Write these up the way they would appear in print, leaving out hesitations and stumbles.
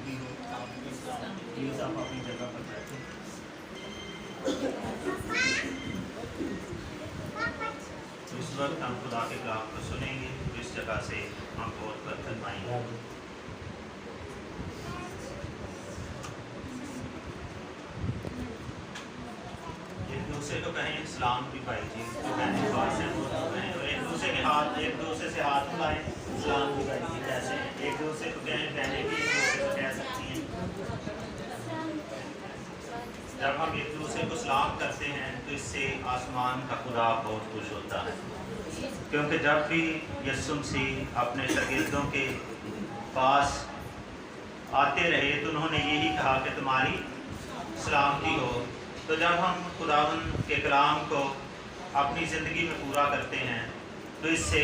भी हो प्लीज़ आप अपनी जगह पर बैठें। इस वक्त हम खुदा के कलाम को सुनेंगे, इस जगह से हम बहुत बरकत पाएंगे। एक दूसरे को कहें सलाम भी भाई जी, तो कहने के बाद से एक दूसरे से हाथ मिलाएं, सलाम भी भाई जी कैसे हैं, एक दूसरे को कहें बहने भी एक दूसरे को कह सकती हैं। जब हम एक दूसरे को सलाम करते हैं तो इससे आसमान का खुदा बहुत खुश होता है, क्योंकि जब भी यीशु मसीह अपने शागिर्दों के पास आते रहे तो उन्होंने यही कहा कि तुम्हारी सलामती हो। तो जब हम खुदावंद के कलाम को अपनी ज़िंदगी में पूरा करते हैं तो इससे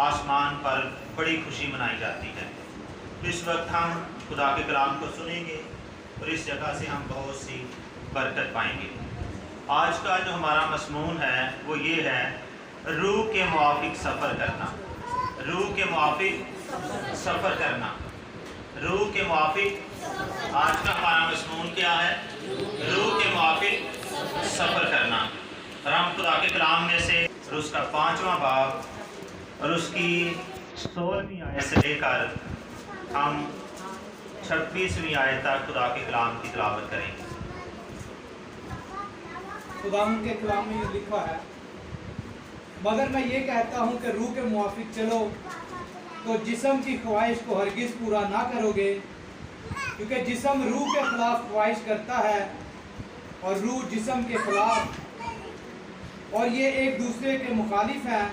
आसमान पर बड़ी खुशी मनाई जाती है। तो इस वक्त हम खुदा के कलाम को सुनेंगे और इस जगह से हम बहुत सी बरकत पाएंगे। आज का जो हमारा मज़मून है वो ये है, रूह के मुआफिक सफ़र करना। रूह के मुआफिक सफ़र करना, रूह के मुआफिक। आज का हमारा मज़मून क्या है? रूह के मुआफिक सफ़र करना। और हम खुदा के कलाम में से और उसका 5वां बाब और उसकी 16वीं आयत से लेकर हम 26वीं आयत तक खुदा के कलाम की तिलावत करेंगे। खुदा के कलाम में ये लिखा है, मगर मैं ये कहता हूँ कि रूह के मुआफिक चलो तो जिस्म की ख्वाहिश को हरगिज़ पूरा ना करोगे, क्योंकि जिस्म रूह के खिलाफ ख्वाहिश करता है और रूह जिस्म के खिलाफ, और ये एक दूसरे के मुखालिफ हैं,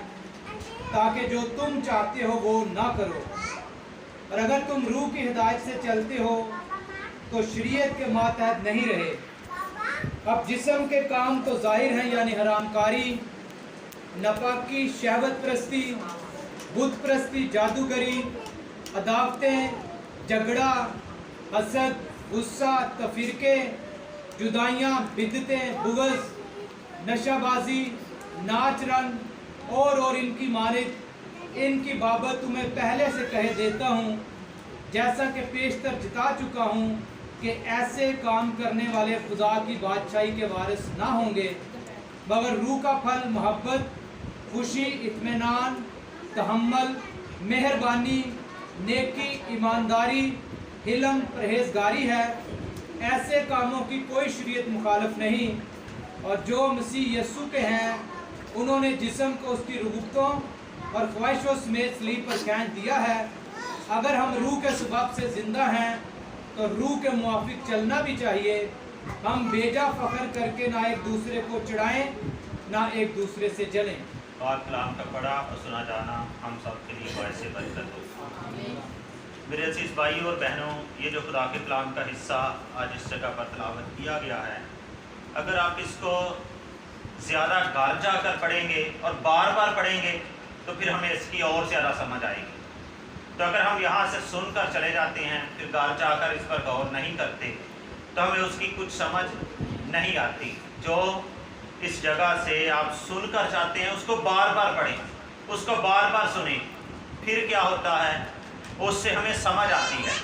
ताकि जो तुम चाहते हो वो ना करो। और अगर तुम रूह की हिदायत से चलते हो तो शरीयत के मातहत नहीं रहे। अब जिस्म के काम तो जाहिर हैं, यानी हरामकारी, नापाकी, शहवत परस्ती, बुत परस्ती, जादूगरी, अदावतें, झगड़ा, हसद, गुस्सा, तफरीके, जुदाइयाँ, बिदतें, बुग़्ज़, नशाबाजी, नाच रंग और इनकी मानित। इनकी बाबत तुम्हें पहले से कह देता हूँ, जैसा कि पेशतर जता चुका हूँ, कि ऐसे काम करने वाले खुदा की बादशाही के वारिस ना होंगे। मगर रूह का फल मोहब्बत, खुशी, इत्मीनान, तहम्मुल, मेहरबानी, नेकी, ईमानदारी, हिलम, परहेजगारी है। ऐसे कामों की कोई शरीयत मुखालिफ नहीं। और जो मसीह यीशु के हैं, उन्होंने जिस्म को उसकी रग़बतों और ख्वाहिशों समेत सलीब पर खींच दिया है। अगर हम रूह के सबब से ज़िंदा हैं तो रूह के मुआफिक चलना भी चाहिए। हम बेजा फ़ख्र करके ना एक दूसरे को चिढ़ाएं, ना एक दूसरे से जलें। और कलाम का पढ़ा और सुना जाना हम सब के लिए बायस बरकत हो। मेरे अज़ीज़ भाई और बहनों, ये जो खुदा के कलाम का हिस्सा आज इस जगह पर तिलावत किया गया है, अगर आप इसको ज़्यादा घर जाकर पढ़ेंगे और बार बार पढ़ेंगे तो फिर हमें इसकी और ज़्यादा समझ आएगी। तो अगर हम यहाँ से सुनकर चले जाते हैं फिर घर जाकर इस पर गौर नहीं करते तो हमें उसकी कुछ समझ नहीं आती। जो इस जगह से आप सुनकर जाते हैं उसको बार बार पढ़ें, उसको बार बार सुनें, फिर क्या होता है उससे हमें समझ आती है।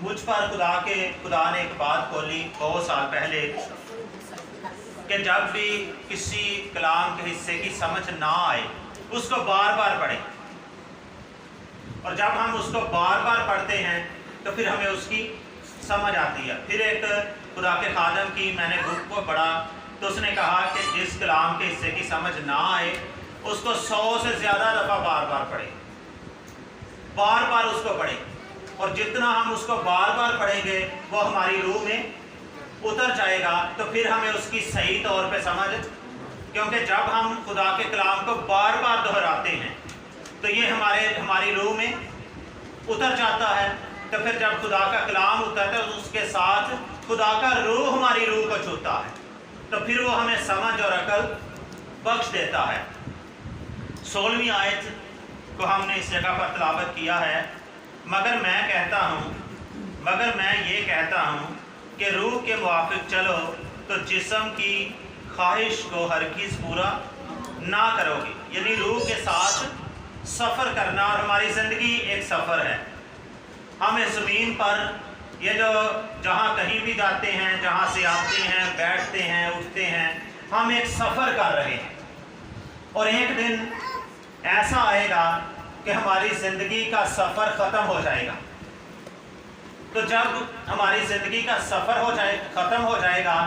मुझ पर खुदा ने एक बात बोली बहुत साल पहले कि जब भी किसी कलाम के हिस्से की समझ ना आए उसको बार बार पढ़ें, और जब हम उसको बार बार पढ़ते हैं तो फिर हमें उसकी समझ आती है। फिर एक खुदा के खादम की मैंने बुक को पढ़ा तो उसने कहा कि जिस कलाम के हिस्से की समझ ना आए उसको 100 से ज़्यादा दफ़ा बार बार पढ़ें, बार बार उसको पढ़ें, और जितना हम उसको बार बार पढ़ेंगे वो हमारी रूह में उतर जाएगा। तो फिर हमें उसकी सही तौर पे समझ, क्योंकि जब हम खुदा के कलाम को बार बार दोहराते हैं तो ये हमारी रूह में उतर जाता है। तो फिर जब खुदा का कलाम उतरता है तो उसके साथ खुदा का रूह हमारी रूह को छूता है, तो फिर वो हमें समझ और अकल बख्श देता है। 16वीं आयत को हमने इस जगह पर तिलावत किया है, मगर मैं ये कहता हूँ कि रूह के मुआफिक चलो तो जिस्म की ख्वाहिश को हरगिज़ पूरा ना करोगे। यानी रूह के साथ सफ़र करना, और हमारी ज़िंदगी एक सफ़र है। हम इस ज़मीन पर ये जो जहाँ कहीं भी जाते हैं, जहाँ से आते हैं, बैठते हैं, उठते हैं, हम एक सफ़र कर रहे हैं। और एक दिन ऐसा आएगा कि हमारी ज़िंदगी का सफ़र ख़त्म हो जाएगा। तो जब हमारी ज़िंदगी का सफ़र ख़त्म हो जाएगा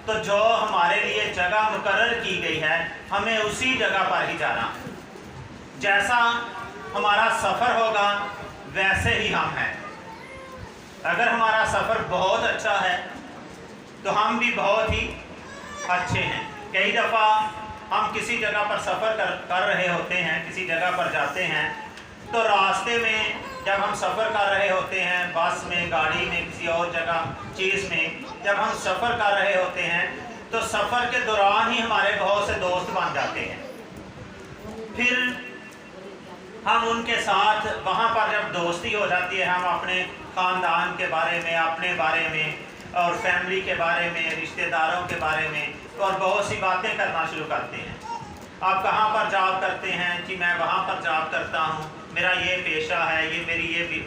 तो जो हमारे लिए जगह मुकर्रर की गई है, हमें उसी जगह पर ही जाना है। जैसा हमारा सफ़र होगा वैसे ही हम हैं। अगर हमारा सफ़र बहुत अच्छा है तो हम भी बहुत ही अच्छे हैं। कई दफ़ा हम किसी जगह पर सफ़र कर रहे होते हैं, किसी जगह पर जाते हैं, तो रास्ते में जब हम सफ़र कर रहे होते हैं, बस में, गाड़ी में, किसी और जगह चीज़ में जब हम सफ़र कर रहे होते हैं तो सफ़र के दौरान ही हमारे बहुत से दोस्त बन जाते हैं। फिर हम उनके साथ वहाँ पर जब दोस्ती हो जाती है, हम अपने ख़ानदान के बारे में, अपने बारे में और फैमिली के बारे में, रिश्तेदारों के बारे में और बहुत सी बातें करना शुरू करते हैं। आप कहाँ पर जॉब करते हैं? कि मैं वहाँ पर जॉब करता हूँ, मेरा ये पेशा है,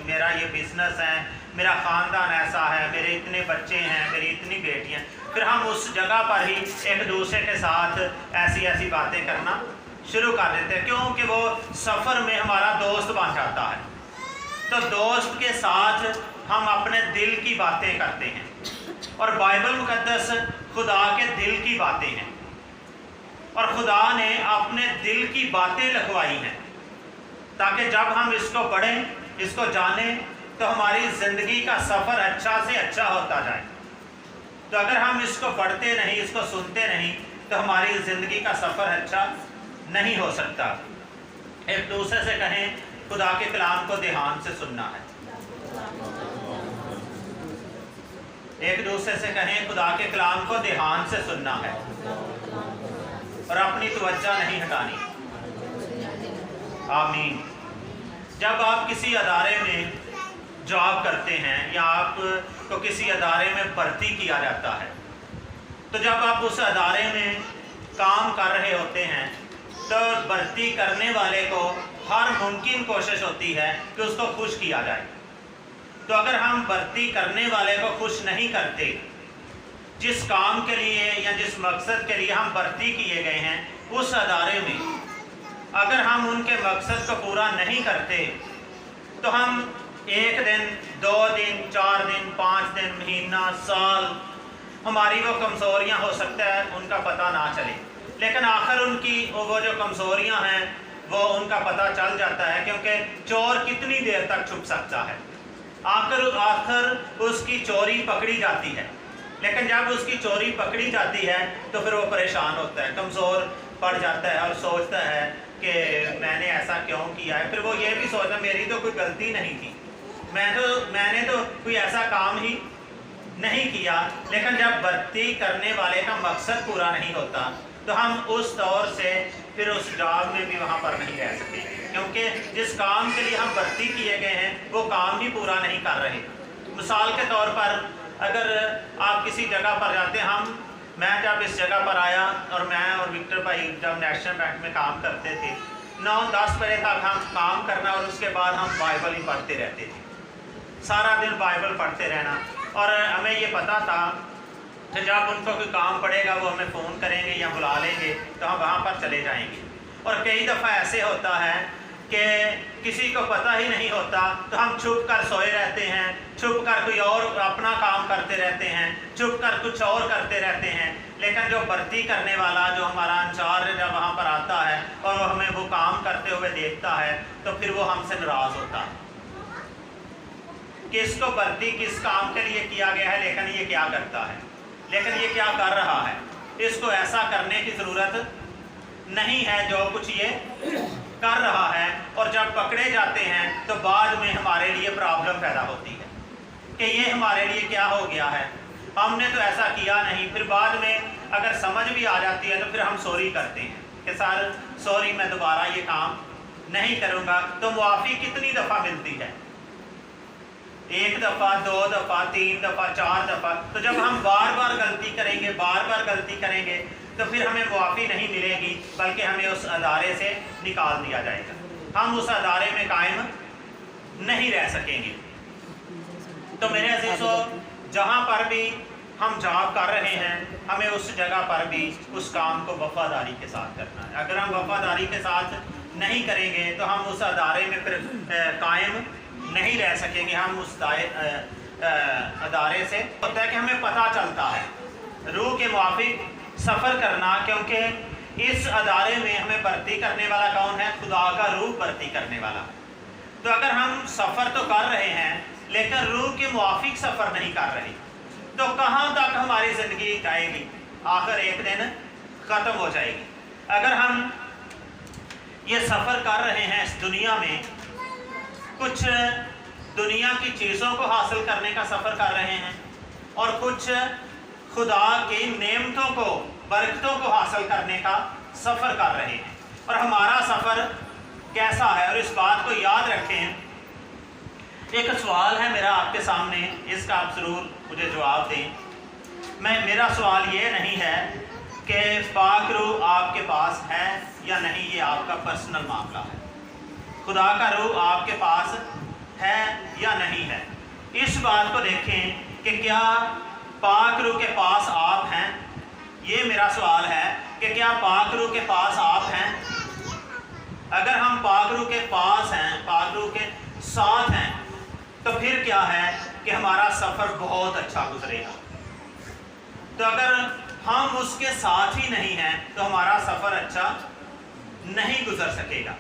मेरा ये बिज़नेस है, मेरा ख़ानदान ऐसा है, मेरे इतने बच्चे हैं, मेरी इतनी बेटियाँ। फिर हम उस जगह पर ही एक दूसरे के साथ ऐसी ऐसी बातें करना शुरू कर देते हैं, क्योंकि वो सफ़र में हमारा दोस्त बन जाता है। तो दोस्त के साथ हम अपने दिल की बातें करते हैं, और बाइबल मुकद्दस खुदा के दिल की बातें हैं, और खुदा ने अपने दिल की बातें लिखवाई हैं ताकि जब हम इसको पढ़ें, इसको जानें, तो हमारी ज़िंदगी का सफ़र अच्छा से अच्छा होता जाए। तो अगर हम इसको पढ़ते नहीं, इसको सुनते नहीं, तो हमारी ज़िंदगी का सफ़र अच्छा नहीं हो सकता। एक दूसरे से कहें, खुदा के कलाम को ध्यान से सुनना है। एक दूसरे से कहें, खुदा के कलाम को ध्यान से सुनना है और अपनी तवज्जो नहीं हटानी। आमीन। जब आप किसी अदारे में जॉब करते हैं या आपको किसी अदारे में भर्ती किया जाता है, तो जब आप उस अदारे में काम कर रहे होते हैं तो भर्ती करने वाले को हर मुमकिन कोशिश होती है कि उसको खुश किया जाए। तो अगर हम भर्ती करने वाले को खुश नहीं करते, जिस काम के लिए या जिस मकसद के लिए हम भर्ती किए गए हैं उस अदारे में, अगर हम उनके मकसद को पूरा नहीं करते तो हम एक दिन, 2 दिन, 4 दिन, 5 दिन, महीना, साल, हमारी वो कमज़ोरियाँ हो सकता है उनका पता ना चले, लेकिन आखिर उनकी वो जो कमज़ोरियाँ हैं वो उनका पता चल जाता है, क्योंकि चोर कितनी देर तक छुप सकता है। आखिर उसकी चोरी पकड़ी जाती है, लेकिन जब उसकी चोरी पकड़ी जाती है तो फिर वो परेशान होता है, कमज़ोर पड़ जाता है और सोचता है कि मैंने ऐसा क्यों किया है। फिर वो ये भी सोचता मेरी तो कोई गलती नहीं थी, मैंने तो कोई ऐसा काम ही नहीं किया। लेकिन जब भर्ती करने वाले का मकसद पूरा नहीं होता तो हम उस दौर से फिर उस जॉब में भी वहाँ पर नहीं रह सकते, क्योंकि जिस काम के लिए हम भर्ती किए गए हैं वो काम ही पूरा नहीं कर रहे। मिसाल के तौर पर अगर आप किसी जगह पर जाते हैं, मैं जब इस जगह पर आया और मैं और विक्टर भाई जब नेशनल बैंक में काम करते थे, 9-10 बजे तक हम काम करना और उसके बाद हम बाइबल ही पढ़ते रहते थे, सारा दिन बाइबल पढ़ते रहना। और हमें ये पता था कि जब उनको कोई काम पड़ेगा वो हमें फ़ोन करेंगे या बुला लेंगे तो हम वहाँ पर चले जाएंगे। और कई दफ़ा ऐसे होता है कि किसी को पता ही नहीं होता तो हम छुप कर सोए रहते हैं, छुप कर कोई और अपना काम करते रहते हैं, छुप कर कुछ और करते रहते हैं। लेकिन जो भर्ती करने वाला, जो हमारा इंचार्ज जब वहाँ पर आता है और वो हमें वो काम करते हुए देखता है तो फिर वो हमसे नाराज़ होता है कि इसको भर्ती किस काम के लिए किया गया है, लेकिन ये क्या करता है, लेकिन ये क्या कर रहा है, इसको ऐसा करने की ज़रूरत नहीं है जो कुछ ये कर रहा है। और जब पकड़े जाते हैं तो बाद में हमारे लिए प्रॉब्लम पैदा होती है कि ये हमारे लिए क्या हो गया है, हमने तो ऐसा किया नहीं। फिर बाद में अगर समझ भी आ जाती है तो फिर हम सॉरी करते हैं कि सर सॉरी, मैं दोबारा ये काम नहीं करूँगा। तो मुआफ़ी कितनी दफ़ा मिलती है? 1 दफ़ा, 2 दफ़ा, 3 दफ़ा, 4 दफ़ा। तो जब हम बार बार गलती करेंगे, बार बार गलती करेंगे तो फिर हमें मुआफ़ी नहीं मिलेगी, बल्कि हमें उस अदारे से निकाल दिया जाएगा, हम उस अदारे में कायम नहीं रह सकेंगे। तो मेरे अजीजों, जहाँ पर भी हम जॉब कर रहे हैं, हमें उस जगह पर भी उस काम को वफादारी के साथ करना है। अगर हम वफादारी के साथ नहीं करेंगे तो हम उस अदारे में फिर कायम नहीं रह सकेंगे। हम उस अदारे से होता है कि हमें पता चलता है रूह के मुआफिक सफ़र करना, क्योंकि इस अदारे में हमें भर्ती करने वाला कौन है? खुदा का रूह भर्ती करने वाला है। तो अगर हम सफ़र तो कर रहे हैं लेकिन रूह के मुआफिक सफ़र नहीं कर रहे, तो कहाँ तक हमारी ज़िंदगी जाएगी? आखिर एक दिन ख़त्म हो जाएगी। अगर हम ये सफ़र कर रहे हैं इस दुनिया में, कुछ दुनिया की चीज़ों को हासिल करने का सफ़र कर रहे हैं और कुछ खुदा की नेमतों को, बरकतों को हासिल करने का सफ़र कर रहे हैं। और हमारा सफ़र कैसा है? और इस बात को याद रखें। एक सवाल है मेरा आपके सामने, इसका आप ज़रूर मुझे जवाब दें। मेरा सवाल ये नहीं है कि पाक रूह आपके पास है या नहीं, ये आपका पर्सनल मामला है। खुदा का रूह आपके पास है या नहीं है, इस बात को देखें कि क्या पाक रूह के पास आप हैं। ये मेरा सवाल है कि क्या पाक रूह के पास आप हैं। अगर हम पाक रूह के पास हैं, पाक रूह के साथ हैं, तो फिर क्या है कि हमारा सफ़र बहुत अच्छा गुजरेगा। तो अगर हम उसके साथ ही नहीं हैं तो हमारा सफ़र अच्छा नहीं गुजर सकेगा।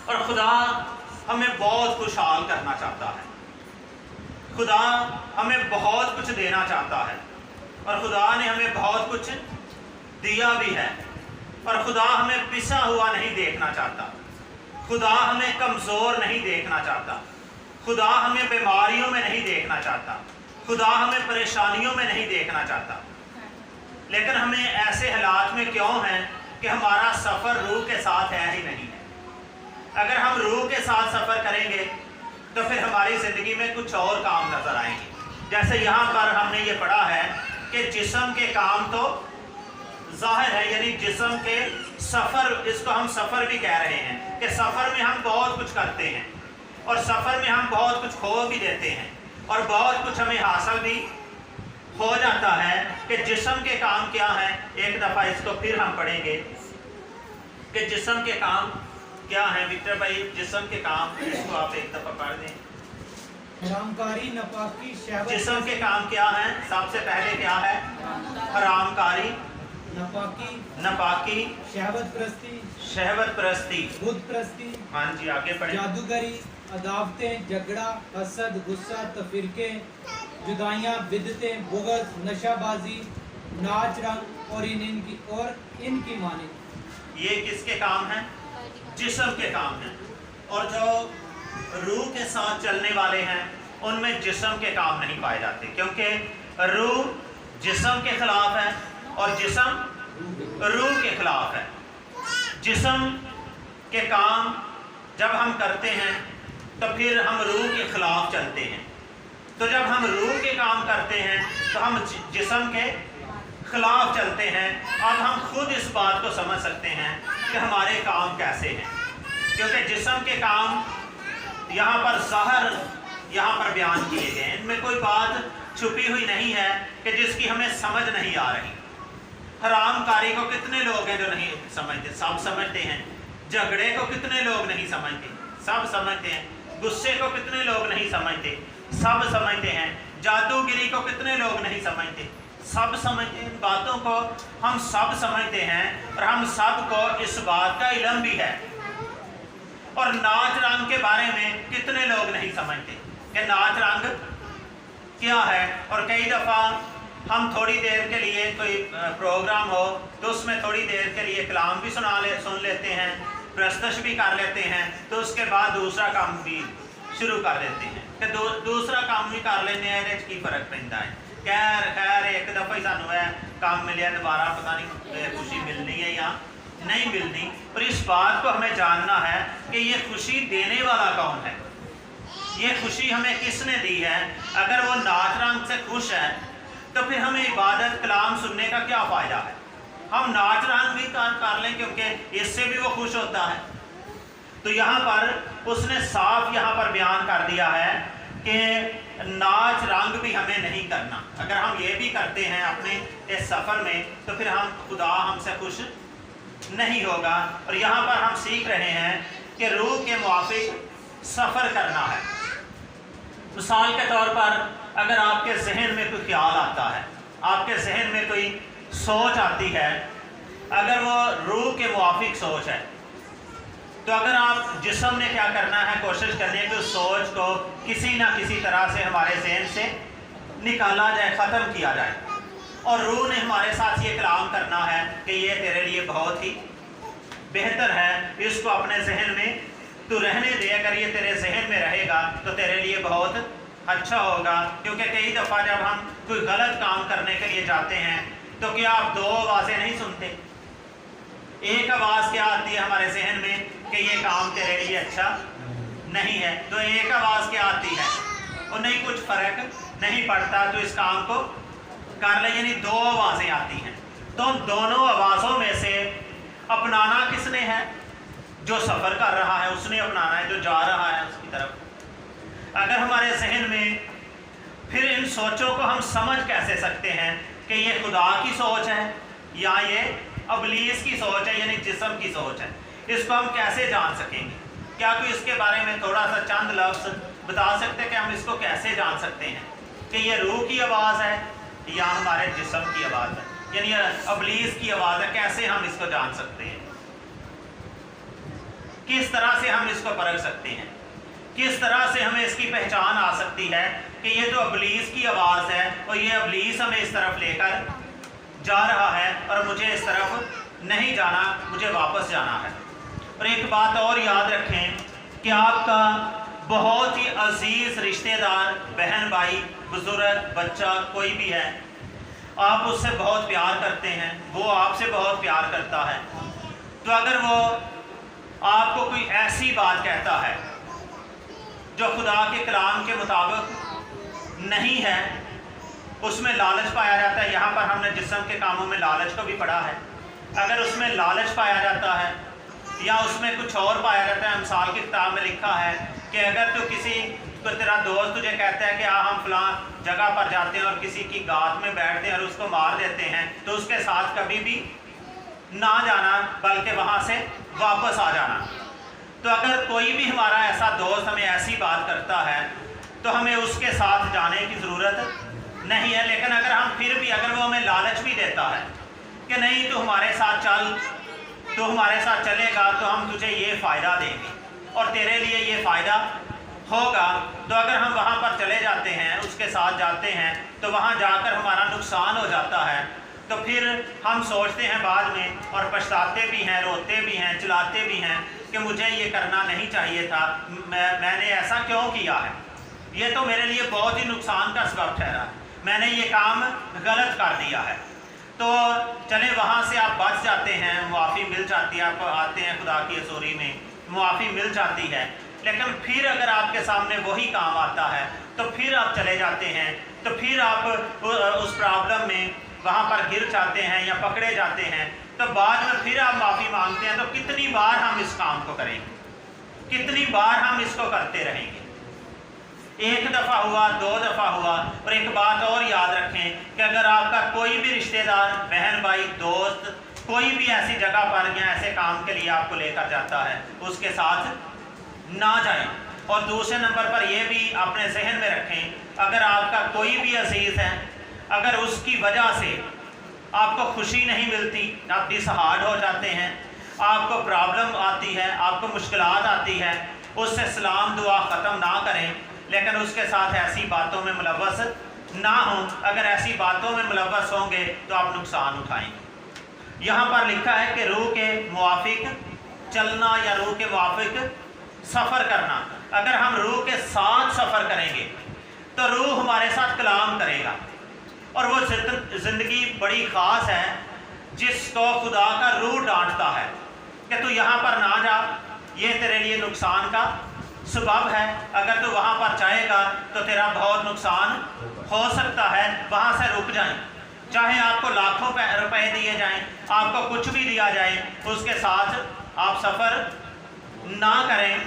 और खुदा हमें बहुत खुशहाल करना चाहता है, खुदा हमें बहुत कुछ देना चाहता है, और खुदा ने हमें बहुत कुछ दिया भी है। और खुदा हमें पिसा हुआ नहीं देखना चाहता, खुदा हमें कमज़ोर नहीं देखना चाहता, खुदा हमें बीमारियों में नहीं देखना चाहता, खुदा हमें परेशानियों में नहीं देखना चाहता। लेकिन हमें ऐसे हालात में क्यों हैं कि हमारा सफ़र रूह के साथ है ही नहीं है। अगर हम रूह के साथ सफ़र करेंगे तो फिर हमारी ज़िंदगी में कुछ और काम नज़र आएंगे। जैसे यहाँ पर हमने ये पढ़ा है कि जिस्म के काम तो ज़ाहिर है, यानी जिस्म के सफ़र, इसको हम सफ़र भी कह रहे हैं कि सफ़र में हम बहुत कुछ करते हैं और सफ़र में हम बहुत कुछ खो भी देते हैं और बहुत कुछ हमें हासिल भी हो जाता है। कि जिस्म के काम क्या हैं, एक दफ़ा इसको फिर हम पढ़ेंगे कि जिस्म के काम क्या हैं। विक्टर भाई, जिस्म के काम, इसको आप एक दफ़ा पढ़ दें। हरामकारी, नपाकी, शहवत। जिस्म के काम क्या हैं? सबसे पहले क्या है? हरामकारी, नपाकी, शहवत प्रस्ती, शहवत प्रस्ती, बुत प्रस्ती। हाँ जी, आगे पढ़ें। जादूगरी, अदावतें, झगड़ा, हसद, गुस्सा, तफरीके, जुदाइयाँ, बिदतें, बुग़्ज़, नशाबाजी, नाच रंग और इनकी मानिंद। ये किसके काम हैं? जिस्म के काम हैं। और जो रूह के साथ चलने वाले हैं उनमें जिस्म के काम नहीं पाए जाते, क्योंकि रूह जिस्म के खिलाफ है और जिस्म रूह के खिलाफ है। जिस्म के काम जब हम करते हैं तो फिर हम रूह के खिलाफ चलते हैं। तो जब हम रूह के काम करते हैं तो हम जिस्म के खिलाफ चलते हैं। अब हम खुद इस बात को समझ सकते हैं कि हमारे काम कैसे हैं, क्योंकि जिस्म के काम यहाँ पर ज़ाहिर यहाँ पर बयान किए गए हैं। इनमें कोई बात छुपी हुई नहीं है कि जिसकी हमें समझ नहीं आ रही। हरामकारी को कितने लोग हैं जो नहीं समझते? सब समझते हैं। झगड़े को कितने लोग नहीं समझते? सब समझते हैं। गुस्से को कितने लोग नहीं समझते? सब समझते हैं। जादूगिरी को कितने लोग नहीं समझते? सब समझते हैं। इन बातों को हम सब समझते हैं और हम सब को इस बात का इल्म भी है। और नाच रंग के बारे में कितने लोग नहीं समझते कि नाच रंग क्या है। और कई दफ़ा हम थोड़ी देर के लिए कोई प्रोग्राम हो तो उसमें थोड़ी देर के लिए कलाम भी सुन लेते हैं, प्रस्तश भी कर लेते हैं, तो उसके बाद दूसरा काम भी शुरू कर देते हैं कि दूसरा काम भी कर लेने हैं। की फर्क पैंता है। खैर एक दफ़ा ही सानू है काम मिले, दोबारा पता नहीं खुशी मिलनी है या नहीं मिलनी। पर इस बात को हमें जानना है कि ये खुशी देने वाला कौन है, ये खुशी हमें किसने दी है। अगर वो नाच रंग से खुश है तो फिर हमें इबादत कलाम सुनने का क्या फ़ायदा है। हम नाच रंग भी कर लें क्योंकि इससे भी वो खुश होता है। तो यहाँ पर उसने साफ यहाँ पर बयान कर दिया है کہ नाच रंग भी हमें नहीं करना। अगर हम ये भी करते हैं अपने इस सफ़र में तो फिर हम खुदा हमसे खुश नहीं होगा। और यहाँ पर हम सीख रहे हैं कि रूह के मुआफिक सफ़र करना है। मिसाल के तौर पर अगर आपके जहन में कोई ख्याल आता है, आपके जहन में कोई सोच आती है, अगर वो रूह के मुआफिक सोच है, तो अगर आप जिस्म ने क्या करना है, कोशिश करनी है कि उस सोच को किसी ना किसी तरह से हमारे जहन से निकाला जाए, ख़त्म किया जाए। और रूह ने हमारे साथ ये कलाम करना है कि ये तेरे लिए बहुत ही बेहतर है, इसको अपने जहन में तू रहने दे। अगर ये तेरे जहन में रहेगा तो तेरे लिए बहुत अच्छा होगा। क्योंकि कई दफ़ा जब हम कोई गलत काम करने के लिए जाते हैं तो क्या आप दो आवाज़ें नहीं सुनते? एक आवाज़ क्या आती है हमारे जहन में कि ये काम तेरे लिए अच्छा नहीं है, तो एक आवाज़ क्या आती है, और नहीं कुछ फ़र्क नहीं पड़ता, तो इस काम को कर ले। यानी दो आवाज़ें आती हैं। तो दोनों आवाज़ों में से अपनाना किसने है? जो सफ़र कर रहा है उसने अपनाना है, जो जा रहा है उसकी तरफ। अगर हमारे जहन में फिर इन सोचों को हम समझ कैसे सकते हैं कि ये खुदा की सोच है या ये अबलीस की सोच है, यानी जिस्म की सोच है, इसको हम कैसे जान सकेंगे? क्या कोई इसके बारे में थोड़ा सा चंद लफ्ज़ बता सकते हैं कि हम इसको कैसे जान सकते हैं कि ये रूह की आवाज़ है या हमारे जिस्म की आवाज़ है, यानी अबलीस की आवाज़ है? कैसे हम इसको जान सकते हैं? किस तरह से हम इसको परख सकते हैं? किस तरह से हमें इसकी पहचान आ सकती है कि ये तो अबलीस की आवाज़ है और ये अबलीस हमें इस तरफ लेकर जा रहा है और मुझे इस तरफ नहीं जाना, मुझे वापस जाना है। और एक बात और याद रखें कि आपका बहुत ही अजीज़ रिश्तेदार, बहन, भाई, बुजुर्ग, बच्चा, कोई भी है, आप उससे बहुत प्यार करते हैं, वो आपसे बहुत प्यार करता है। तो अगर वो आपको कोई ऐसी बात कहता है जो खुदा के कलाम के मुताबिक नहीं है, उसमें लालच पाया जाता है। यहाँ पर हमने जिस्म के कामों में लालच को भी पढ़ा है। अगर उसमें लालच पाया जाता है या उसमें कुछ और पाया जाता है, मिसाल की किताब में लिखा है कि अगर तो किसी को तेरा दोस्त तुझे कहता है कि हम फलां जगह पर जाते हैं और किसी की गात में बैठते हैं और उसको मार देते हैं, तो उसके साथ कभी भी ना जाना, बल्कि वहाँ से वापस आ जाना। तो अगर कोई भी हमारा ऐसा दोस्त हमें ऐसी बात करता है तो हमें उसके साथ जाने की ज़रूरत नहीं है। लेकिन अगर हम फिर भी, अगर वो हमें लालच भी देता है कि नहीं तो हमारे साथ चल, तो हमारे साथ चलेगा तो हम तुझे ये फ़ायदा देंगे और तेरे लिए ये फ़ायदा होगा, तो अगर हम वहाँ पर चले जाते हैं, उसके साथ जाते हैं, तो वहाँ जाकर हमारा नुकसान हो जाता है। तो फिर हम सोचते हैं बाद में और पछताते भी हैं, रोते भी हैं, चिल्लाते भी हैं कि मुझे ये करना नहीं चाहिए था, मैंने ऐसा क्यों किया है, ये तो मेरे लिए बहुत ही नुकसान का सबब ठहरा, मैंने ये काम गलत कर दिया है। तो चले वहाँ से आप बच जाते हैं, मुआफ़ी मिल जाती है, आप आते हैं खुदा की हज़ूरी में, मुआफ़ी मिल जाती है। लेकिन फिर अगर आपके सामने वही काम आता है तो फिर आप चले जाते हैं, तो फिर आप उस प्रॉब्लम में वहाँ पर गिर जाते हैं या पकड़े जाते हैं, तो बाद में फिर आप माफ़ी मांगते हैं। तो कितनी बार हम इस काम को करेंगे, कितनी बार हम इसको करते रहेंगे? एक दफ़ा हुआ, दो दफ़ा हुआ। और एक बात और याद रखें कि अगर आपका कोई भी रिश्तेदार, बहन, भाई, दोस्त, कोई भी ऐसी जगह पर या ऐसे काम के लिए आपको लेकर जाता है, उसके साथ ना जाएं। और दूसरे नंबर पर यह भी अपने जहन में रखें, अगर आपका कोई भी अजीज़ है, अगर उसकी वजह से आपको खुशी नहीं मिलती, आप डिसहार्ड हो जाते हैं, आपको प्रॉब्लम आती है, आपको मुश्किलात आती है, उससे सलाम दुआ ख़त्म ना करें, लेकिन उसके साथ ऐसी बातों में मुलव्वस ना हों। अगर ऐसी बातों में मुलव्वस होंगे तो आप नुकसान उठाएंगे। यहाँ पर लिखा है कि रूह के मुआफिक चलना या रूह के मुआफिक सफ़र करना। अगर हम रूह के साथ सफ़र करेंगे तो रूह हमारे साथ कलाम करेगा। और वो ज़िंदगी बड़ी ख़ास है जिसको खुदा का रूह डांटता है कि तू यहाँ पर ना जा, ये तेरे लिए नुकसान का सबब है, अगर तू वहाँ पर जाएगा तो तेरा बहुत नुकसान हो सकता है, वहाँ से रुक जाएं। चाहे आपको लाखों रुपए दिए जाएं, आपको कुछ भी दिया जाए, उसके साथ आप सफ़र ना करें।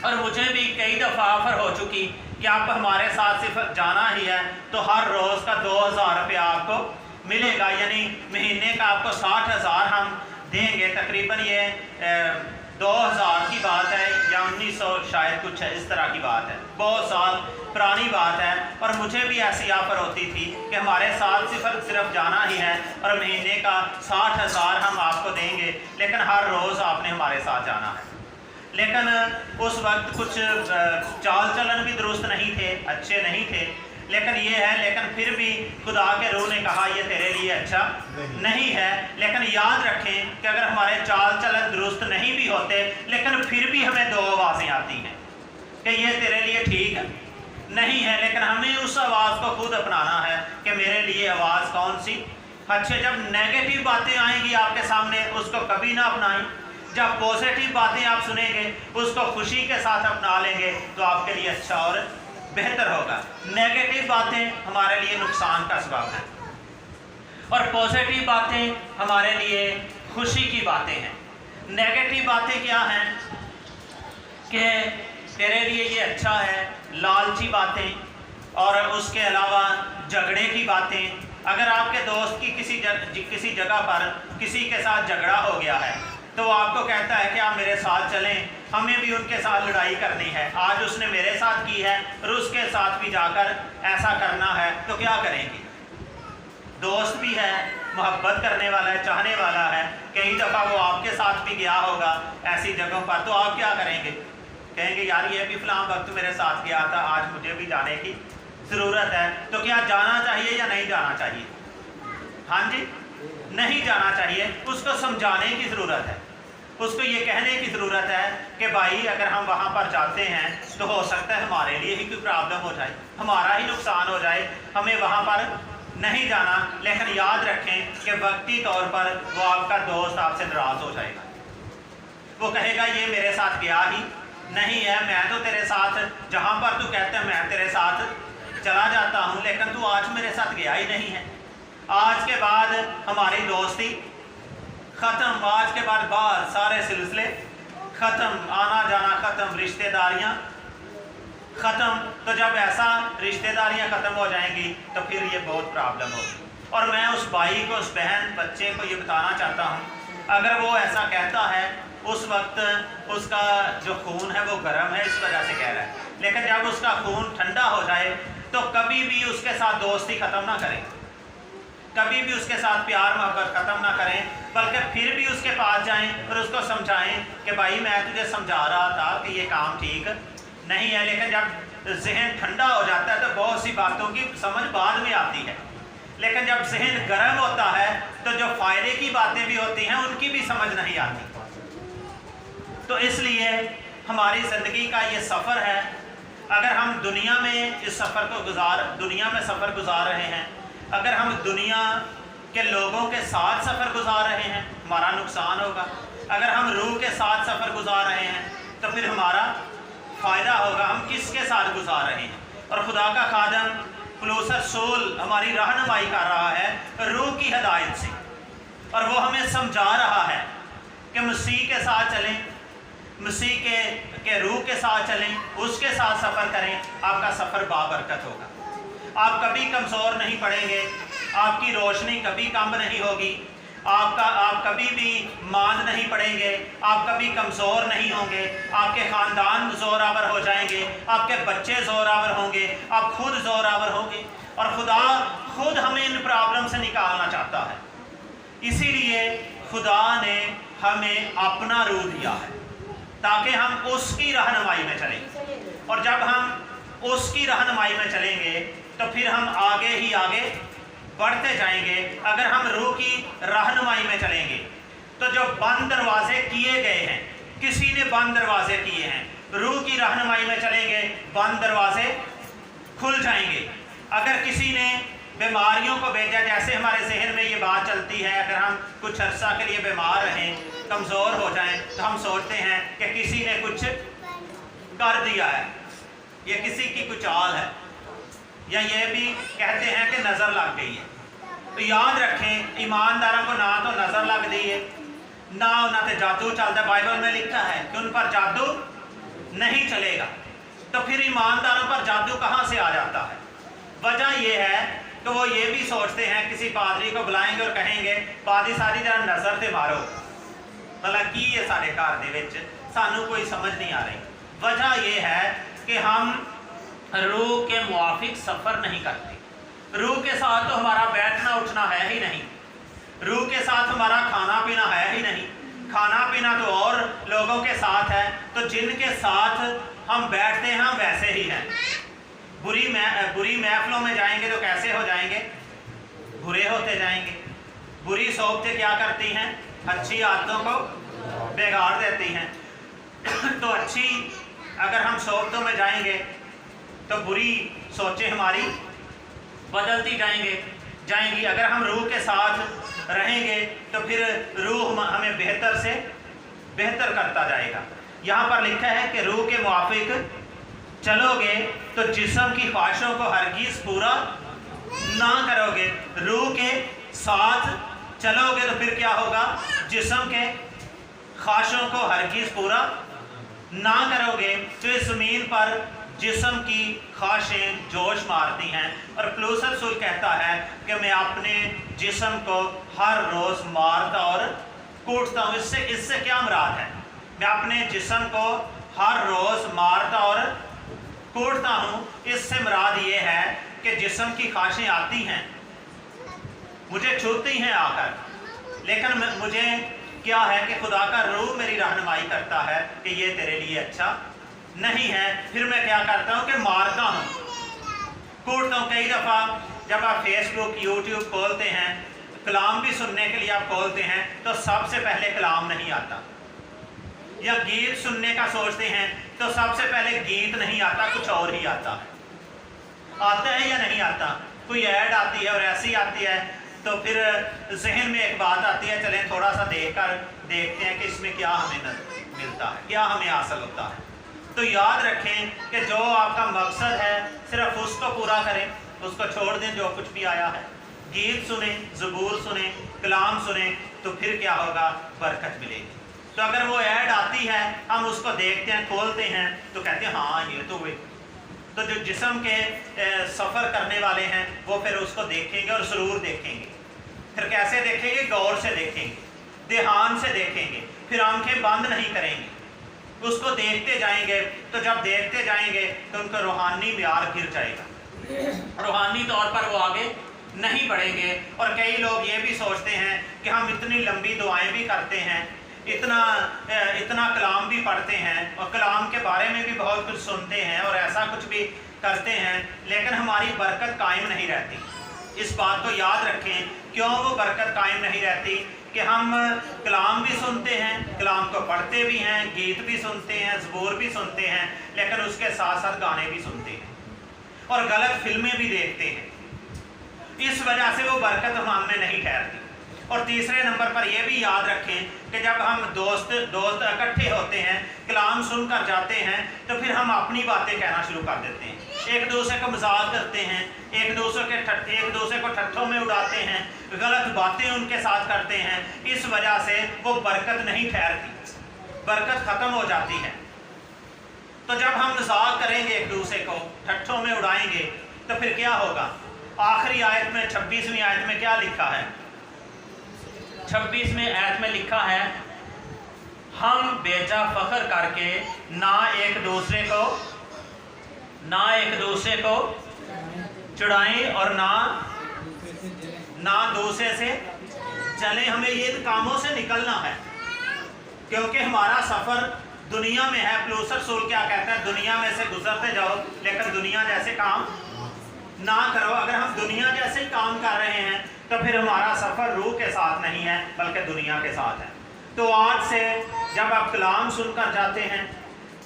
और मुझे भी कई दफ़ा ऑफर हो चुकी कि आप हमारे साथ सिर्फ जाना ही है तो हर रोज़ का 2000 रुपया आपको मिलेगा, यानी महीने का आपको 60,000 हम देंगे। तकरीबन ये 2000 की बात है या 1900 शायद कुछ है, इस तरह की बात है, बहुत साल पुरानी बात है। और मुझे भी ऐसी ऑफर होती थी कि हमारे साथ सिर्फ जाना ही है और महीने का 60,000 हम आपको देंगे, लेकिन हर रोज़ आपने हमारे साथ जाना है। लेकिन उस वक्त कुछ चाल चलन भी दुरुस्त नहीं थे, अच्छे नहीं थे, लेकिन ये है, लेकिन फिर भी खुदा के रूह ने कहा ये तेरे लिए अच्छा नहीं है। लेकिन याद रखें कि अगर हमारे चाल चलन दुरुस्त नहीं भी होते, लेकिन फिर भी हमें दो आवाज़ें आती हैं कि ये तेरे लिए ठीक है नहीं है, लेकिन हमें उस आवाज़ को खुद अपनाना है कि मेरे लिए आवाज़ कौन सी अच्छे। जब नेगेटिव बातें आएंगी आपके सामने, उसको कभी ना अपनाएं। जब पॉजिटिव बातें आप सुनेंगे, उसको खुशी के साथ अपना लेंगे तो आपके लिए अच्छा और बेहतर होगा। नेगेटिव बातें हमारे लिए नुकसान का सबब है और पॉजिटिव बातें हमारे लिए खुशी की बातें हैं। नेगेटिव बातें क्या हैं कि तेरे लिए ये अच्छा है, लालची बातें और उसके अलावा झगड़े की बातें। अगर आपके दोस्त की किसी जगह पर किसी के साथ झगड़ा हो गया है तो वो आपको कहता है कि आप मेरे साथ चलें, हमें भी उनके साथ लड़ाई करनी है, आज उसने मेरे साथ की है और उसके साथ भी जाकर ऐसा करना है, तो क्या करेंगे? दोस्त भी है, मोहब्बत करने वाला है, चाहने वाला है, कई दफ़ा वो आपके साथ भी गया होगा ऐसी जगहों पर, तो आप क्या करेंगे? कहेंगे यार ये भी फलां वक्त मेरे साथ गया था, आज मुझे भी जाने की ज़रूरत है। तो क्या जाना चाहिए या नहीं जाना चाहिए? हाँ जी, नहीं जाना चाहिए। उसको समझाने की ज़रूरत है, उसको ये कहने की ज़रूरत है कि भाई अगर हम वहाँ पर जाते हैं तो हो सकता है हमारे लिए ही कोई प्रॉब्लम हो जाए, हमारा ही नुकसान हो जाए, हमें वहाँ पर नहीं जाना। लेकिन याद रखें कि वक्ती तौर पर वो आपका दोस्त आपसे नाराज़ हो जाएगा, वो कहेगा ये मेरे साथ गया ही नहीं है, मैं तो तेरे साथ जहाँ पर तू कहता है मैं तेरे साथ चला जाता हूँ, लेकिन तू आज मेरे साथ गया ही नहीं है। आज के बाद हमारी दोस्ती ख़त्म, आज के बाद सारे सिलसिले ख़त्म, आना जाना ख़त्म, रिश्तेदारियाँ ख़त्म। तो जब ऐसा रिश्तेदारियाँ ख़त्म हो जाएंगी तो फिर ये बहुत प्रॉब्लम होगी। और मैं उस भाई को, उस बहन बच्चे को ये बताना चाहता हूँ, अगर वो ऐसा कहता है उस वक्त उसका जो खून है वो गर्म है, इस वजह से कह रहा है, लेकिन जब उसका खून ठंडा हो जाए तो कभी भी उसके साथ दोस्ती ख़त्म ना करें, कभी भी उसके साथ प्यार मोहब्बत ख़त्म ना करें, बल्कि फिर भी उसके पास जाएं और उसको समझाएं कि भाई मैं तुझे समझा रहा था कि ये काम ठीक नहीं है। लेकिन जब जहन ठंडा हो जाता है तो बहुत सी बातों की समझ बाद में आती है, लेकिन जब जहन गर्म होता है तो जो फ़ायदे की बातें भी होती हैं उनकी भी समझ नहीं आती। तो इसलिए हमारी ज़िंदगी का ये सफ़र है, अगर हम दुनिया में इस सफ़र को दुनिया में सफ़र गुजार रहे हैं, अगर हम दुनिया के लोगों के साथ सफ़र गुजार रहे हैं हमारा नुकसान होगा, अगर हम रूह के साथ सफ़र गुजार रहे हैं तो फिर हमारा फ़ायदा होगा। हम किसके साथ गुजार रहे हैं? और खुदा का खादम पौलुस रसूल हमारी रहनुमाई कर रहा है रूह की हिदायत से, और वो हमें समझा रहा है कि मसीह के साथ चलें, मसीह के रूह के साथ चलें, उसके साथ सफ़र करें, आपका सफ़र बाबरकत होगा। आप कभी कमज़ोर नहीं पड़ेंगे, आपकी रोशनी कभी कम नहीं होगी, आप कभी भी मांद नहीं पड़ेंगे, आप कभी कमज़ोर नहीं होंगे, आपके ख़ानदान ज़ोरावर हो जाएंगे, आपके बच्चे ज़ोरावर होंगे, आप खुद ज़ोरावर होंगे। और खुदा खुद हमें इन प्रॉब्लम से निकालना चाहता है, इसीलिए खुदा ने हमें अपना रूह दिया है ताकि हम उसकी रहनुमाई में चलें। और जब हम उसकी रहनुमाई में चलेंगे तो फिर हम आगे ही आगे बढ़ते जाएंगे। अगर हम रूह की रहनुमाई में चलेंगे तो जो बंद दरवाजे किए गए हैं, किसी ने बंद दरवाजे किए हैं, रूह की रहनुमाई में चलेंगे बंद दरवाजे खुल जाएंगे। अगर किसी ने बीमारियों को भेजा, जैसे हमारे जहन में ये बात चलती है, अगर हम कुछ अर्सा के लिए बीमार रहें, कमज़ोर हो जाएं, तो हम सोचते हैं कि किसी ने कुछ कर दिया है, ये किसी की कुछ चाल है, या ये भी कहते हैं कि नज़र लग गई है। तो याद रखें, ईमानदारों को ना तो नज़र लग गई है, ना तो जादू चलता है। बाइबल में लिखा है कि उन पर जादू नहीं चलेगा। तो फिर ईमानदारों पर जादू कहाँ से आ जाता है? वजह यह है कि वो ये भी सोचते हैं, किसी पादरी को बुलाएंगे और कहेंगे पादरी सारी जरा नज़र से मारो, मतलब की ये सारे घर दे विच सानू कोई समझ नहीं आ रही। वजह यह है कि हम रूह के मुआफिक सफ़र नहीं करते। रूह के साथ तो हमारा बैठना उठना है ही नहीं, रूह के साथ हमारा खाना पीना है ही नहीं। खाना पीना तो और लोगों के साथ है, तो जिनके साथ हम बैठते हैं हम वैसे ही हैं। बुरी महफिलों में जाएंगे तो कैसे हो जाएंगे? बुरे होते जाएंगे। बुरी सोबतें क्या करती हैं? अच्छी आदतों को बिगाड़ देती हैं। तो अच्छी अगर हम सोबतों में जाएंगे तो बुरी सोचें हमारी बदलती जाएंगी। अगर हम रूह के साथ रहेंगे तो फिर रूह हमें बेहतर से बेहतर करता जाएगा। यहाँ पर लिखा है कि रूह के मुआफिक चलोगे तो जिस्म की ख्वाहिशों को हरगिज़ पूरा ना करोगे। रूह के साथ चलोगे तो फिर क्या होगा? जिस्म के ख्वाहिशों को हरगिज़ पूरा ना करोगे। तो इस ज़मीन पर जिस्म की ख्वाहिशें जोश मारती हैं, और पौलुस रसूल कहता है कि मैं अपने जिस्म को हर रोज़ मारता और कूटता हूँ। इससे क्या मुराद है? मैं अपने जिस्म को हर रोज़ मारता और कूटता हूँ। इससे मुराद ये है कि जिस्म की ख्वाहिशें आती हैं, मुझे छूती हैं आकर, लेकिन मुझे क्या है कि खुदा का रूह मेरी रहनुमाई करता है कि ये तेरे लिए अच्छा नहीं है। फिर मैं क्या करता हूँ कि मारता हूँ, कूटता हूँ। कई दफ़ा जब आप फेसबुक यूट्यूब खोलते हैं, कलाम भी सुनने के लिए आप खोलते हैं, तो सबसे पहले कलाम नहीं आता। या गीत सुनने का सोचते हैं तो सबसे पहले गीत नहीं आता, कुछ और ही आता है या नहीं आता? कोई ऐड आती है और ऐसी आती है तो फिर जहन में एक बात आती है, चलें थोड़ा सा देखते हैं कि इसमें क्या हमें मिलता है, क्या हमें हासिल होता है। तो याद रखें कि जो आपका मकसद है सिर्फ उसको पूरा करें, उसको छोड़ दें जो कुछ भी आया है। गीत सुने, ज़बूर सुने, कलाम सुने, तो फिर क्या होगा? बरकत मिलेगी। तो अगर वो ऐड आती है, हम उसको देखते हैं, खोलते हैं, तो कहते हैं हाँ ये तो हुए। तो जो जिस्म के सफ़र करने वाले हैं वो फिर उसको देखेंगे और ज़रूर देखेंगे। फिर कैसे देखेंगे? गौर से देखेंगे, ध्यान से देखेंगे, फिर आंखें बंद नहीं करेंगे, उसको देखते जाएंगे। तो जब देखते जाएंगे तो उनका रूहानी म्यार गिर जाएगा, रूहानी तौर पर वो आगे नहीं बढ़ेंगे। और कई लोग ये भी सोचते हैं कि हम इतनी लंबी दुआएं भी करते हैं, इतना कलाम भी पढ़ते हैं और कलाम के बारे में भी बहुत कुछ सुनते हैं और ऐसा कुछ भी करते हैं, लेकिन हमारी बरकत कायम नहीं रहती। इस बात को याद रखें। क्यों वो बरकत कायम नहीं रहती? कि हम कलाम भी सुनते हैं, कलाम को पढ़ते भी हैं, गीत भी सुनते हैं, ज़बूर भी सुनते हैं, लेकिन उसके साथ साथ गाने भी सुनते हैं और गलत फिल्में भी देखते हैं। इस वजह से वो बरकत हम में नहीं ठहरती। और तीसरे नंबर पर यह भी याद रखें कि जब हम दोस्त इकट्ठे होते हैं, कलाम सुनकर जाते हैं, तो फिर हम अपनी बातें कहना शुरू कर देते हैं, एक दूसरे को मजाक करते हैं, एक दूसरे को ठट्ठों में उड़ाते हैं, गलत बातें उनके साथ करते हैं। इस वजह से वो बरकत नहीं ठहरती, बरकत ख़त्म हो जाती है। तो जब हम मजाक करेंगे, एक दूसरे को ठट्ठों में उड़ाएंगे, तो फिर क्या होगा? आखिरी आयत में 26वीं आयत में क्या लिखा है? 26वें आयत में लिखा है, हम बेजा फख्र करके ना एक दूसरे को चुड़ाएं और ना दूसरे से जलें। हमें इन कामों से निकलना है, क्योंकि हमारा सफ़र दुनिया में है। पौलुस रसूल क्या कहता है? दुनिया में से गुजरते जाओ, लेकिन दुनिया जैसे काम ना करो। अगर हम दुनिया जैसे ही काम कर रहे हैं तो फिर हमारा सफ़र रूह के साथ नहीं है, बल्कि दुनिया के साथ है। तो आज से जब आप कलाम सुनकर जाते हैं,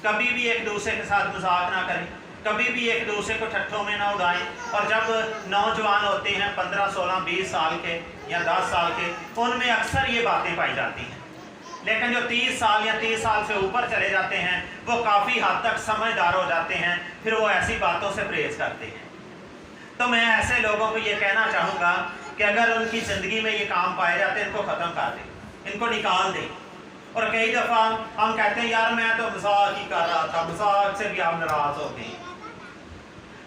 कभी भी एक दूसरे के साथ मजाक ना करें, कभी भी एक दूसरे को ठट्ठों में ना उड़ाएं। और जब नौजवान होते हैं 15, 16, 20 साल के या 10 साल के, उनमें अक्सर ये बातें पाई जाती हैं। लेकिन जो 30 साल या 30 साल से ऊपर चले जाते हैं, वो काफ़ी हद तक समझदार हो जाते हैं, फिर वो ऐसी बातों से परहेज करते हैं। तो मैं ऐसे लोगों को ये कहना चाहूँगा कि अगर उनकी ज़िंदगी में ये काम पाए जाते हैं, इनको ख़त्म कर दें, इनको निकाल दें। और कई दफ़ा हम कहते हैं यार मैं तो मजाक ही कर रहा था, मजाक से भी हम नाराज़ हो गए।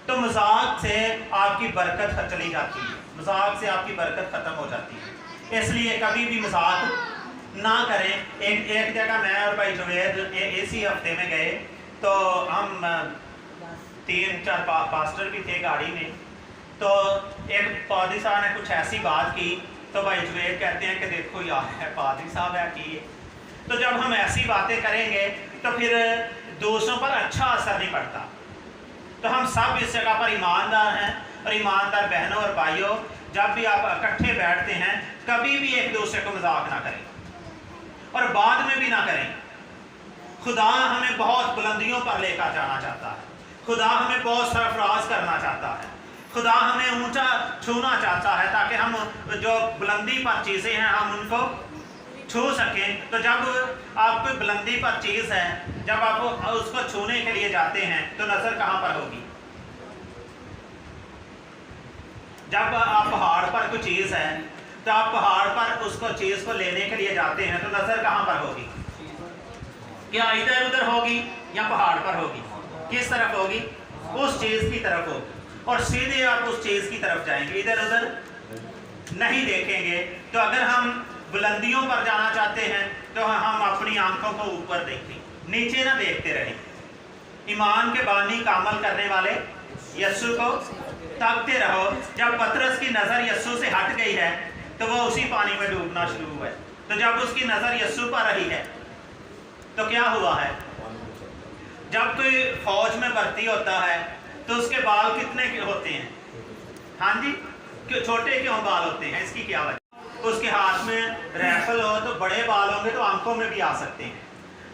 तो मजाक से आपकी बरकत चली जाती है, मजाक से आपकी बरकत ख़त्म हो जाती है। इसलिए कभी भी मजाक ना करें। एक जगह मैं और भाई जुवेद इसी हफ्ते में गए, तो हम 3-4 पास्टर भी थे गाड़ी में। तो एक पादरी साहब ने कुछ ऐसी बात की, तो भाई जुवेद कहते हैं कि देखो यार है पादरी साहब है कि। तो जब हम ऐसी बातें करेंगे तो फिर दूसरों पर अच्छा असर नहीं पड़ता। तो हम सब इस जगह पर ईमानदार हैं, और ईमानदार बहनों और भाइयों, जब भी आप इकट्ठे बैठते हैं कभी भी एक दूसरे को मजाक ना करें, और बाद में भी ना करें। खुदा हमें बहुत बुलंदियों पर लेकर जाना चाहता है, खुदा हमें बहुत सरफराज करना चाहता है, खुदा हमें ऊंचा छूना चाहता है, ताकि हम जो बुलंदी पर चीज़ें हैं हम उनको छू सकें। तो जब आप कोई बुलंदी पर चीज़ है, जब आप उसको छूने के लिए जाते हैं तो नज़र कहाँ पर होगी? जब आप पहाड़ पर कोई चीज़ है तो आप पहाड़ पर उसको चीज़ को लेने के लिए जाते हैं, तो नज़र कहाँ पर होगी? क्या इधर उधर होगी या पहाड़ पर होगी? किस तरफ होगी? उस चीज़ की तरफ होगी, और सीधे आप उस चीज़ की तरफ जाएंगे, इधर उधर नहीं देखेंगे। तो अगर हम बुलंदियों पर जाना चाहते हैं तो हम अपनी आंखों को ऊपर देखें, नीचे ना देखते रहें। ईमान के बानी का अमल करने वाले यस्सु को ताकते रहो। जब पतरस की नज़र यस्सु से हट गई है तो वो उसी पानी में डूबना शुरू हुआ है। तो जब उसकी नज़र यस्सु पर रही है तो क्या हुआ है? जब कोई फौज में भर्ती होता है तो उसके बाल कितने होते हैं? हाँ जी, क्यों छोटे क्यों बाल होते हैं? इसकी क्या वजह? उसके हाथ में राइफल हो तो बड़े बाल होंगे तो आंखों में भी आ सकते हैं।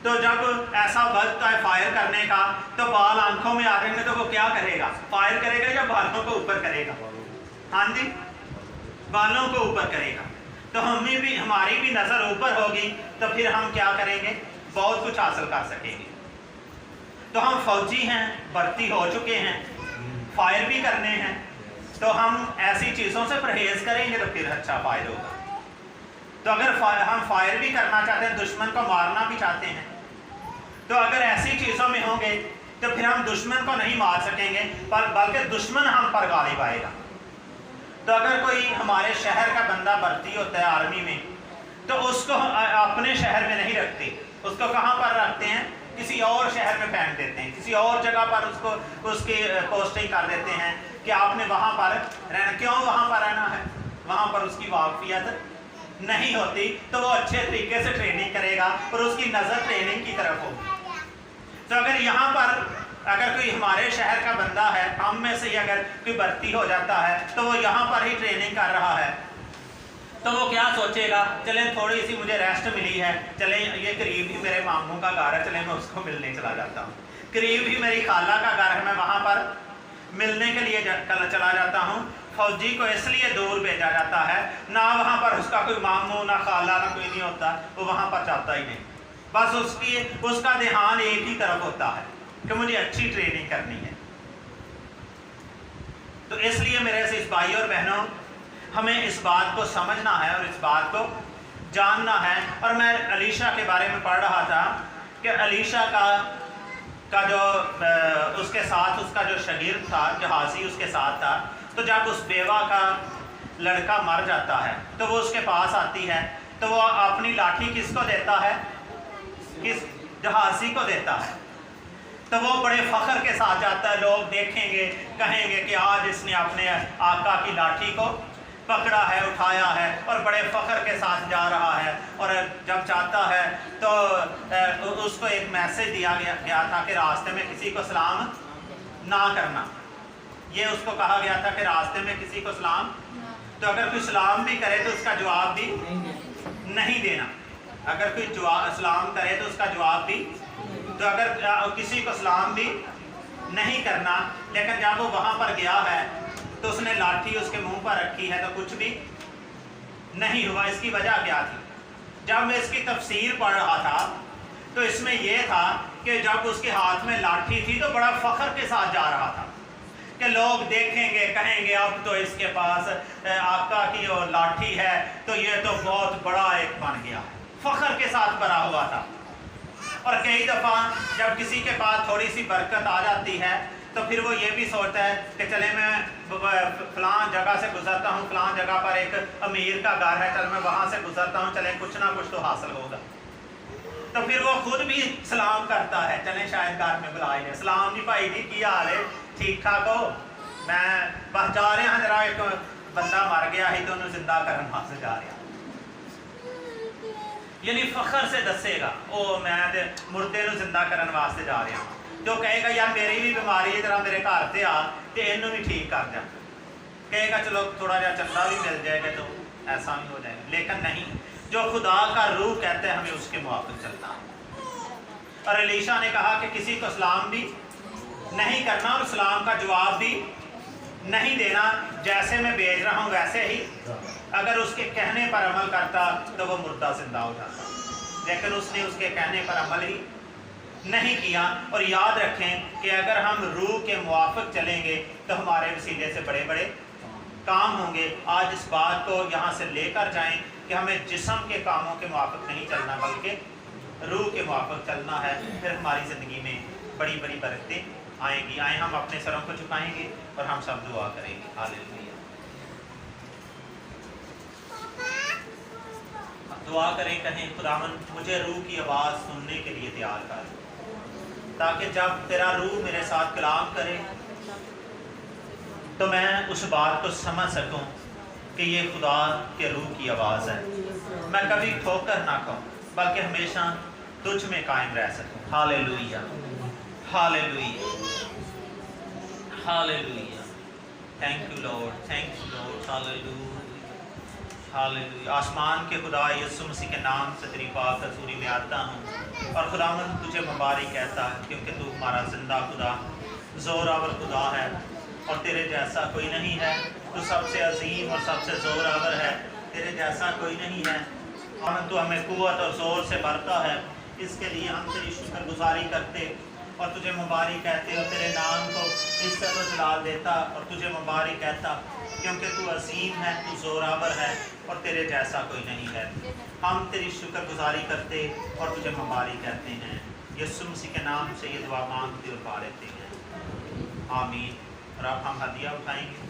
तो जब ऐसा वक्त है फायर करने का तो बाल आंखों में आ जाएंगे, तो वो क्या करेगा? फायर करेगा या बालों को ऊपर करेगा? हाँ जी, बालों को ऊपर करेगा। तो हमारी भी नज़र ऊपर होगी तो फिर हम क्या करेंगे? बहुत कुछ हासिल कर सकेंगे। तो हम फौजी हैं, भर्ती हो चुके हैं, फायर भी करने हैं, तो हम ऐसी चीज़ों से परहेज करेंगे तो फिर अच्छा फायर होगा। तो अगर हम फायर भी करना चाहते हैं, दुश्मन को मारना भी चाहते हैं, तो अगर ऐसी चीज़ों में होंगे तो फिर हम दुश्मन को नहीं मार सकेंगे, बल्कि दुश्मन हम पर गालिब आएगा। तो अगर कोई हमारे शहर का बंदा भर्ती होता है आर्मी में, तो उसको अपने शहर में नहीं रखते, उसको कहाँ पर रखते हैं? किसी और शहर में फेंक देते हैं, किसी और जगह पर उसकी पोस्टिंग कर देते हैं कि आपने वहाँ पर रहना। क्यों वहाँ पर रहना है? वहाँ पर उसकी वाकफियत नहीं होती, तो वो अच्छे तरीके से ट्रेनिंग करेगा और उसकी नज़र ट्रेनिंग की तरफ होगी। तो अगर यहाँ पर अगर कोई हमारे शहर का बंदा है, हम में से अगर कोई भर्ती हो जाता है तो वो यहाँ पर ही ट्रेनिंग कर रहा है, तो वो क्या सोचेगा? चलें थोड़ी सी मुझे रेस्ट मिली है, चलें ये करीब ही मेरे मामू का घर है, चलें मैं उसको मिलने चला जाता हूँ, करीब ही मेरी खाला का घर है, मैं वहाँ पर मिलने के लिए चला जाता हूँ। फौजी को इसलिए दूर भेजा जाता है, ना वहाँ पर उसका कोई मामू ना खाला ना कोई नहीं होता, वो वहाँ पर जाता ही नहीं। बस उसका ध्यान एक ही तरफ होता है कि मुझे अच्छी ट्रेनिंग करनी है। तो इसलिए मेरे से इस भाई और बहनों, हमें इस बात को समझना है और इस बात को जानना है। और मैं अलीशा के बारे में पढ़ रहा था कि अलीशा का जो उसके साथ उसका जो शागिर्द था, जहाज़ी उसके साथ था, तो जब उस बेवा का लड़का मर जाता है तो वो उसके पास आती है, तो वो अपनी लाठी किसको देता है? किस जहाज़ी को देता है। तो वो बड़े फ़ख्र के साथ जाता है, लोग देखेंगे कहेंगे कि आज इसने अपने आका की लाठी को पकड़ा है, उठाया है, और बड़े फ़ख्र के साथ जा रहा है। और जब जाता है तो उसको एक मैसेज दिया गया था कि रास्ते में किसी को सलाम ना करना। ये उसको कहा गया था कि रास्ते में किसी को सलाम, तो अगर कोई सलाम भी करे तो उसका जवाब भी नहीं देना। अगर कोई सलाम करे तो उसका जवाब भी, तो अगर किसी को सलाम भी नहीं करना। लेकिन जब वो वहाँ पर गया है तो उसने लाठी उसके मुंह पर रखी है तो कुछ भी नहीं हुआ। इसकी वजह क्या थी? जब मैं इसकी तफसीर पढ़ रहा था तो इसमें यह था कि जब उसके हाथ में लाठी थी तो बड़ा फ़ख्र के साथ जा रहा था कि लोग देखेंगे कहेंगे अब तो इसके पास आका की और लाठी है, तो ये तो बहुत बड़ा एक बन गया है। फख्र के साथ भरा हुआ था। और कई दफ़ा जब किसी के पास थोड़ी सी बरकत आ जाती है तो फिर वो ये भी सोचता है कि चले मैं फलां जगह से गुजरता हूँ, फलां जगह पर एक अमीर का घर है, चल मैं वहाँ से गुजरता हूँ, चले कुछ ना कुछ तो हासिल होगा। तो फिर वो खुद भी सलाम करता है, चले शायद घर में बुला ही सलाम जी भाई जी की हाल है, ठीक ठाक हो, मैं बस जा रहा हाँ, जरा एक बंदा मर गया ही तो उन्हें जिंदा करने वास्ते जा रहा। यानी फखर से दसेगा ओ मैं ते मुर्दे नूं जिंदा करने वास्ते जा रहा हूँ। जो कहेगा यार मेरी भी बीमारी है, जरा मेरे घर से आ तो इनू भी ठीक कर जा, कहेगा चलो थोड़ा जहा चंदा भी मिल जाएगा तो ऐसा भी हो जाएगा। लेकिन नहीं, जो खुदा का रूह कहते हैं हमें उसके मुआफिक चलना है। और एलीशा ने कहा कि किसी को सलाम भी नहीं करना और सलाम का जवाब भी नहीं देना, जैसे मैं भेज रहा हूँ वैसे ही। अगर उसके कहने पर अमल करता तो वो मुर्दा जिंदा हो जाता, लेकिन उसने उसके कहने पर अमल ही नहीं किया। और याद रखें कि अगर हम रूह के मुआफिक चलेंगे तो हमारे वसीले से बड़े बड़े काम होंगे। आज इस बात को यहाँ से लेकर जाएं कि हमें जिस्म के कामों के मुआफिक नहीं चलना बल्कि रूह के मुआफिक चलना है, फिर हमारी ज़िंदगी में बड़ी बड़ी बरकतें आएंगी। आए हम अपने सरों को झुकाएंगे और हम सब दुआ करेंगे। हालेलुया। दुआ करें, कहें खुदावंद मुझे रूह की आवाज़ सुनने के लिए तैयार कर, ताकि जब तेरा रूह मेरे साथ कलाम करे तो मैं उस बात को समझ सकूं कि ये खुदा के रूह की आवाज़ है। मैं कभी ठोकर ना खाऊं बल्कि हमेशा तुझ में कायम रह सकूं। Hallelujah, hallelujah, hallelujah. Thank you Lord, thank you Lord. Hallelujah, hallelujah. आसमान के खुदा यीशु मसीह के नाम से तेरी पाक हज़ूरी में आता हूँ और खुदावंद तुझे मुबारक कहता है, क्योंकि तू हमारा जिंदा खुदा ज़ोरावर खुदा है और तेरे जैसा कोई नहीं है। तू सबसे अजीम और सबसे ज़ोरावर है, तेरे जैसा कोई नहीं है। और तू हमें कुव्वत और ज़ोर से भरता है, इसके लिए हम तेरी शुक्रगुजारी करते और तुझे मुबारक कहते और तेरे नाम को इज्जत और जलाल देता और तुझे मुबारक कहता, क्योंकि तू अजीम है, तू ज़ोरावर है और तेरे जैसा कोई नहीं है। हम तेरी शुक्रगुजारी करते और तुझे मुबारक कहते हैं। यीशु मसीह के नाम से ये दुआ मांगते और पा लेते हैं, आमीन। और अब हम हदिया उठाएंगे।